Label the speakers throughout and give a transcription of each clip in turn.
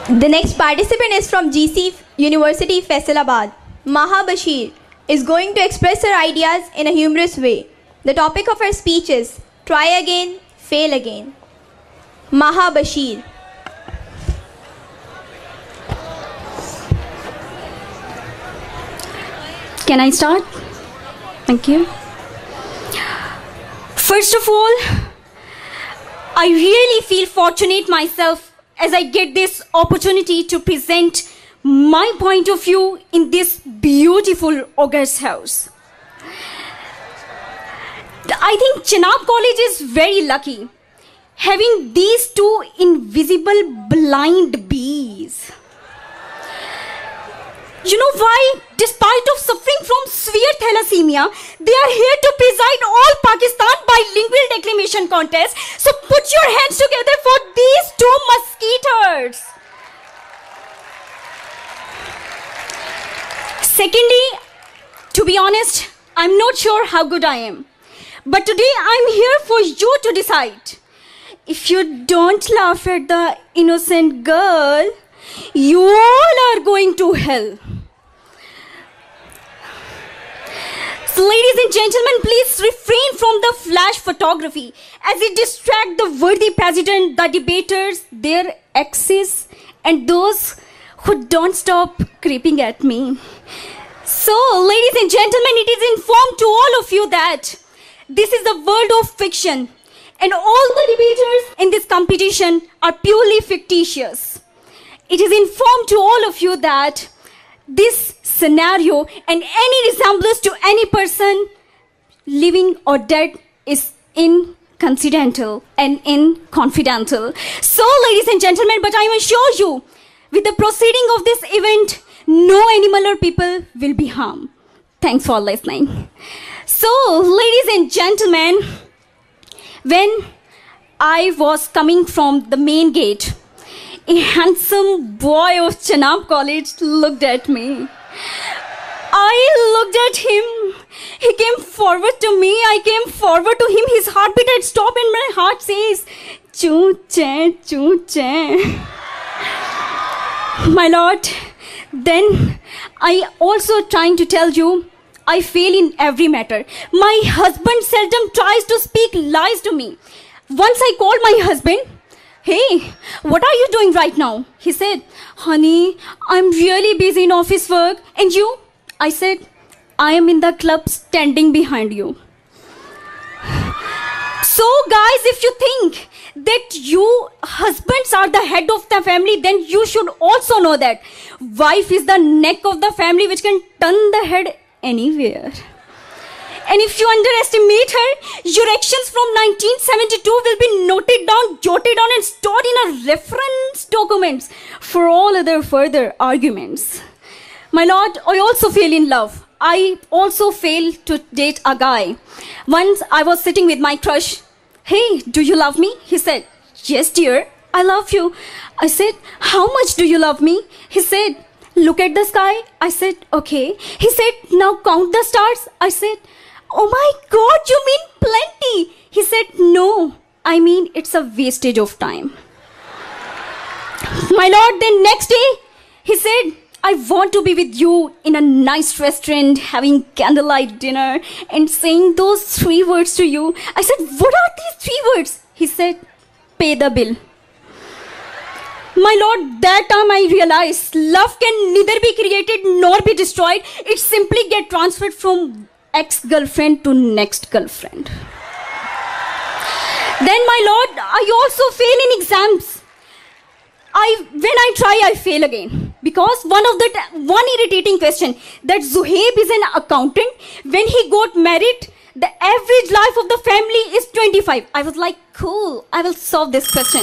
Speaker 1: The next participant is from GCU University, Faisalabad. Maha Bashir is going to express her ideas in a humorous way. The topic of her speech is Try Again, Fail Again. Maha Bashir.
Speaker 2: Can I start? Thank you. First of all, I really feel fortunate myself as I get this opportunity to present my point of view in this beautiful August house. I think Chenab College is very lucky having these two invisible blind bees. You know why? Despite of suffering from severe thalassemia, they are here to preside All Pakistan Bilingual Declamation Contest. So put your hands together for these two mosquitoes. Secondly, to be honest, I'm not sure how good I am. But today I'm here for you to decide. If you don't laugh at the innocent girl, you all are going to hell. So ladies and gentlemen, please refrain from the flash photography as it distracts the worthy president, the debaters, their exes, and those who don't stop creeping at me. So ladies and gentlemen, it is informed to all of you that this is the world of fiction and all the debaters in this competition are purely fictitious. It is informed to all of you that this scenario and any resemblance to any person, living or dead, is inconcidental and confidential. So, ladies and gentlemen, but I assure you, with the proceeding of this event, no animal or people will be harmed. Thanks for listening. So, ladies and gentlemen, when I was coming from the main gate, a handsome boy of Chenab College looked at me. I looked at him. He came forward to me. I came forward to him. His heartbeat had stopped and my heart says, choo che, choo che. My lord, then I also trying to tell you, I fail in every matter. My husband seldom tries to speak lies to me. Once I called my husband, hey, what are you doing right now? He said, honey, I'm really busy in office work. And you? I said, I am in the club standing behind you. So guys, if you think that you husbands are the head of the family, then you should also know that wife is the neck of the family which can turn the head anywhere. And if you underestimate her, your actions from 1972 will be noted down, jotted down and stored in a reference documents for all other further arguments. My lord, I also fell in love. I also failed to date a guy. Once I was sitting with my crush. Hey, do you love me? He said, yes dear, I love you. I said, how much do you love me? He said, look at the sky. I said, okay. He said, now count the stars. I said, oh my God, you mean plenty? He said, no, I mean it's a wastage of time. My lord, then next day, he said, I want to be with you in a nice restaurant, having candlelight dinner and saying those 3 words to you. I said, what are these 3 words? He said, pay the bill. My lord, that time I realized love can neither be created nor be destroyed. It simply gets transferred from ex-girlfriend to next girlfriend. Then my lord, I also fail in exams. When I try, I fail again. Because one irritating question, that Zuhaib is an accountant. When he got married, the average life of the family is 25. I was like, cool, I will solve this question.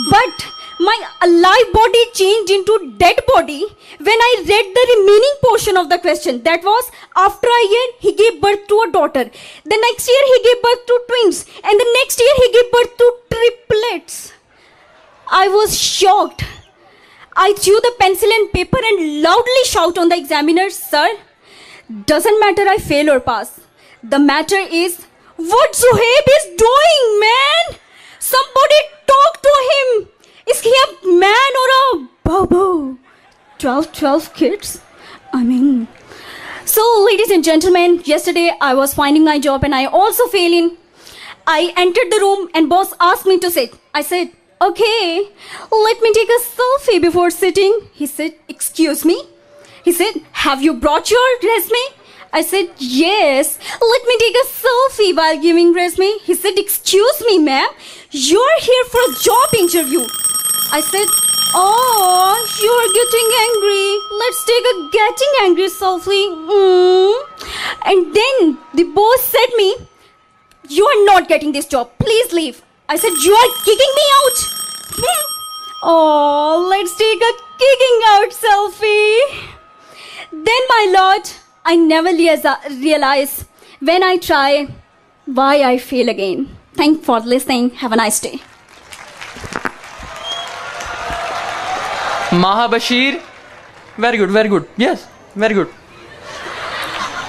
Speaker 2: But my alive body changed into dead body when I read the remaining portion of the question. That was, after a year, he gave birth to a daughter. The next year, he gave birth to twins. And the next year, he gave birth to triplets. I was shocked. I threw the pencil and paper and loudly shout on the examiner, sir, doesn't matter I fail or pass. The matter is what Zuhaib is doing, man. Somebody talk to him. Is he a man or a 12 kids? I mean... So, ladies and gentlemen, yesterday I was finding my job and I also failed in. I entered the room and boss asked me to sit. I said, okay, let me take a selfie before sitting. He said, excuse me? He said, have you brought your resume? I said, yes. Let me take a selfie while giving resume. He said, excuse me, ma'am. You're here for a job interview. I said, oh, you're getting angry. Let's take a getting angry selfie. And then the boss said me, you are not getting this job. Please leave. I said, you are kicking me out. Oh, let's take a kicking out selfie. Then, my lord, I never realize when I try why I fail again. Thanks for listening. Have a nice day.
Speaker 3: Maha Bashir, very good, very good. Yes, very good.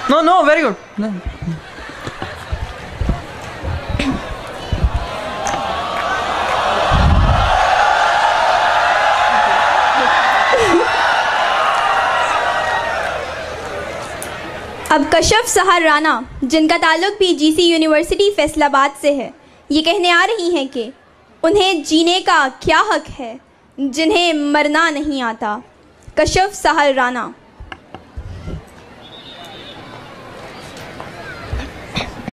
Speaker 3: No, very good. No.
Speaker 1: अब कशफ सहर राना, जिनका ताल्लुक भी GC university Faisalabad से है, ये कहने आ रही हैं कि उन्हें जीने का क्या हक है जिन्हें मरना नहीं आता। कशफ सहर राना।